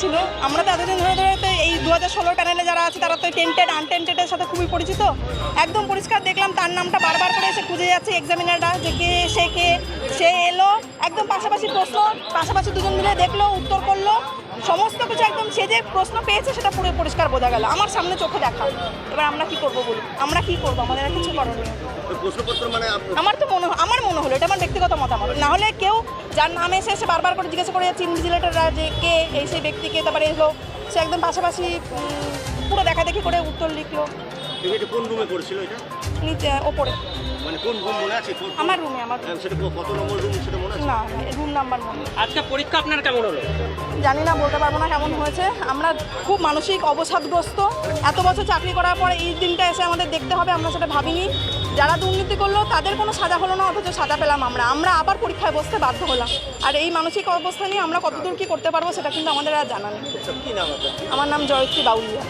ছিল। আমরা তো এতদিন ধরে ধরে তো এই 2016 প্যানেলে যারা আছে তারা তো টেন্টেড আনটেন্টেডের সাথে খুবই পরিচিত। একদম পরিষ্কার দেখলাম তার নামটা বারবার করে এসে খুঁজে যাচ্ছে এক্সামিনাররা যে কে সে এলো, একদম পাশাপাশি প্রশ্ন, পাশাপাশি দুজন মিলে দেখলো, উত্তর করলো, সমস্ত কিছু একদম সে যে প্রশ্ন পেয়েছে সেটা পুরো পরিষ্কার বোঝা গেল আমার সামনে চোখে দেখা। এবার আমরা কি করব বলুন, আমরা কি করবো, আমাদের আর কিছু করণীয়। প্রশ্নপত্র মানে আমার মনে হলো, এটা আমার ব্যক্তিগত মতামত, না হলে কেউ যার নাম এসে এসে বারবার করে জিজ্ঞাসা করে যাচ্ছে ইনভিজিলেটররা যে কে এই সেই ব্যক্তিকে, তারপরে এলো সে একদম পাশাপাশি পুরো দেখাদেখি করে উত্তর লিখলো। এটা কোন রুমে পড়েছিল এটা? নিচে ওপরে মানে কোন রুম মনে আছে? আমার রুমে। আমার সেটা কত নম্বর রুম সেটা মনে আছে? না, রুম নাম্বার মনে। আজকে পরীক্ষা আপনার কেমন হলো? জানি না, বলতে পারবো না কেমন হয়েছে। আমরা খুব মানসিক অবসাদগ্রস্ত। এত বছর চাকরি করার পর এই দিনটা এসে আমাদের দেখতে হবে, আমরা সেটা ভাবিনি। যারা দুর্নীতি করলো তাদের কোনো সাজা হলো না, অথচ সাজা পেলাম আমরা আবার পরীক্ষায় বসতে বাধ্য হলাম। আর এই মানসিক অবস্থা নিয়ে আমরা কতদূর কী করতে পারবো সেটা কিন্তু আমাদের আর জানা নেই। কি নাম আপনার? আমার নাম জয়শ্রী বাউলিয়া।